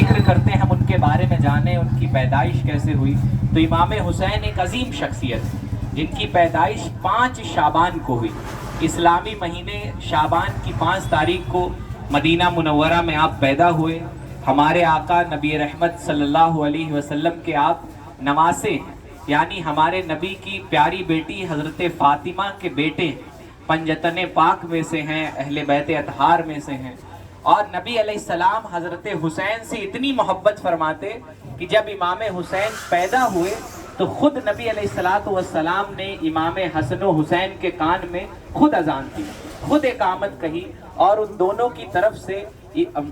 ذکر کرتے ہیں ہم ان کے بارے میں جانیں ان کی پیدائش کیسے ہوئی، تو امام حسین ایک عظیم شخصیت ہے جن کی پیدائش 5 شعبان کو ہوئی۔ اسلامی مہینے شعبان کی 5 تاریخ کو مدینہ منورہ میں آپ پیدا ہوئے۔ ہمارے آقا نبی رحمت صلی اللہ علیہ وسلم کے آپ نواسے ہیں، یعنی ہمارے نبی کی پیاری بیٹی حضرت فاطمہ کے بیٹے پنجتن پاک میں سے ہیں، اہل بیت اطہار میں سے ہیں۔ اور نبی علیہ السلام حضرت حسین سے اتنی محبت فرماتے کہ جب امام حسین پیدا ہوئے تو خود نبی علیہ السلام نے امام حسن و حسین کے کان میں خود اذان دی، خود اقامت کہی، اور ان دونوں کی طرف سے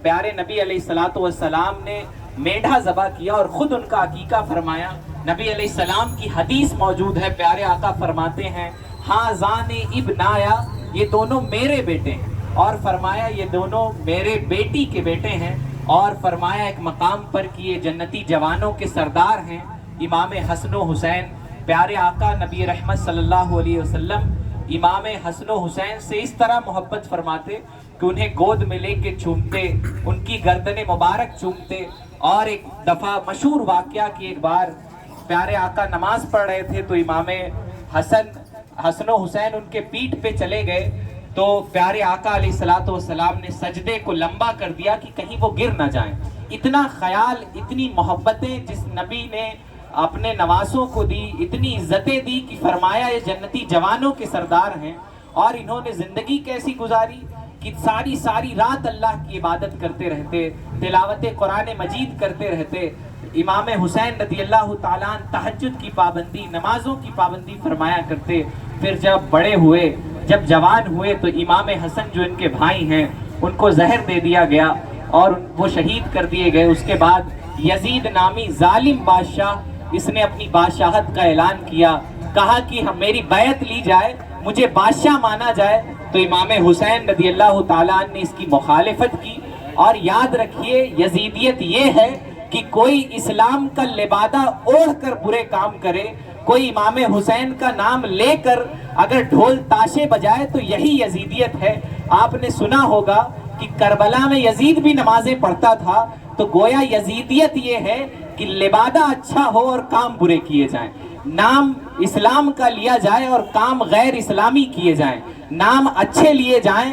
پیارے نبی علیہ السلام نے میڈھا ذبح کیا اور خود ان کا عقیقہ فرمایا۔ نبی علیہ السلام کی حدیث موجود ہے، پیارے آقا فرماتے ہیں ہاذان ابنایا، یہ دونوں میرے بیٹے ہیں، اور فرمایا یہ دونوں میرے بیٹی کے بیٹے ہیں، اور فرمایا ایک مقام پر کہ یہ جنتی جوانوں کے سردار ہیں امام حسن و حسین۔ پیارے آقا نبی رحمت صلی اللہ علیہ وسلم امام حسن و حسین سے اس طرح محبت فرماتے کہ انہیں گود میں لے کے چومتے، ان کی گردن مبارک چومتے۔ اور ایک دفعہ مشہور واقعہ کہ ایک بار پیارے آقا نماز پڑھ رہے تھے تو امام حسن و حسین ان کے پیٹھ پہ چلے گئے، تو پیارے آقا علیہ السلام نے سجدے کو لمبا کر دیا کہ کہیں وہ گر نہ جائیں۔ اتنا خیال، اتنی محبتیں جس نبی نے اپنے نواسوں کو دی، اتنی عزتیں دی کہ فرمایا یہ جنتی جوانوں کے سردار ہیں۔ اور انہوں نے زندگی کیسی گزاری کہ ساری رات اللہ کی عبادت کرتے رہتے، تلاوت قرآن مجید کرتے رہتے۔ امام حسین رضی اللہ تعالیٰ عنہ تہجد کی پابندی، نمازوں کی پابندی فرمایا کرتے۔ پھر جب بڑے ہوئے، جب جوان ہوئے تو امام حسن جو ان کے بھائی ہیں ان کو زہر دے دیا گیا اور وہ شہید کر دیے گئے۔ اس کے بعد یزید نامی ظالم بادشاہ، اس نے اپنی بادشاہت کا اعلان کیا، کہا کہ میری بیعت لی جائے، مجھے بادشاہ مانا جائے، تو امام حسین رضی اللہ تعالیٰ عنہ نے اس کی مخالفت کی۔ اور یاد رکھیے یزیدیت یہ ہے کہ کوئی اسلام کا لبادہ اوڑھ کر برے کام کرے، کوئی امام حسین کا نام لے کر اگر ڈھول تاشے بجائے تو یہی یزیدیت ہے۔ آپ نے سنا ہوگا کہ کربلا میں یزید بھی نمازیں پڑھتا تھا، تو گویا یزیدیت یہ ہے کہ لبادہ اچھا ہو اور کام برے کیے جائیں، نام اسلام کا لیا جائے اور کام غیر اسلامی کیے جائیں، نام اچھے لیے جائیں،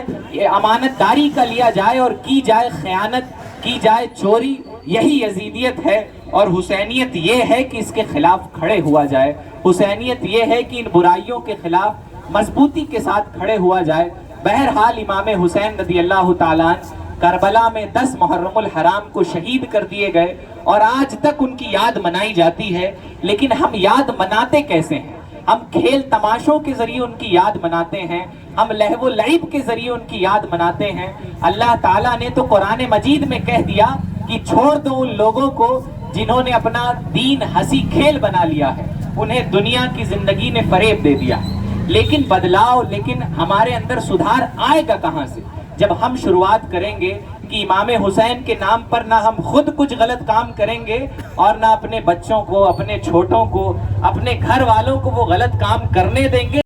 امانت داری کا لیا جائے اور کی جائے خیانت، کی جائے چوری، یہی یزیدیت ہے۔ اور حسینیت یہ ہے کہ اس کے خلاف کھڑے ہوا جائے، حسینیت یہ ہے کہ ان برائیوں کے خلاف مضبوطی کے ساتھ کھڑے ہوا جائے۔ بہرحال امام حسین رضی اللہ تعالیٰ عنہ کربلا میں 10 محرم الحرام کو شہید کر دیے گئے، اور آج تک ان کی یاد منائی جاتی ہے۔ لیکن ہم یاد مناتے کیسے ہیں؟ ہم کھیل تماشوں کے ذریعے ان کی یاد مناتے ہیں، ہم لہو و لعب کے ذریعے ان کی یاد مناتے ہیں۔ اللہ تعالیٰ نے تو قرآن مجید میں کہہ دیا کہ چھوڑ دو ان لوگوں کو جنہوں نے اپنا دین ہنسی کھیل بنا لیا ہے، انہیں دنیا کی زندگی نے فریب دے دیا۔ لیکن بدلاؤ، لیکن ہمارے اندر سدھار آئے گا کہاں سے؟ جب ہم شروعات کریں گے کہ امام حسین کے نام پر نہ ہم خود کچھ غلط کام کریں گے اور نہ اپنے بچوں کو، اپنے چھوٹوں کو، اپنے گھر والوں کو وہ غلط کام کرنے دیں گے۔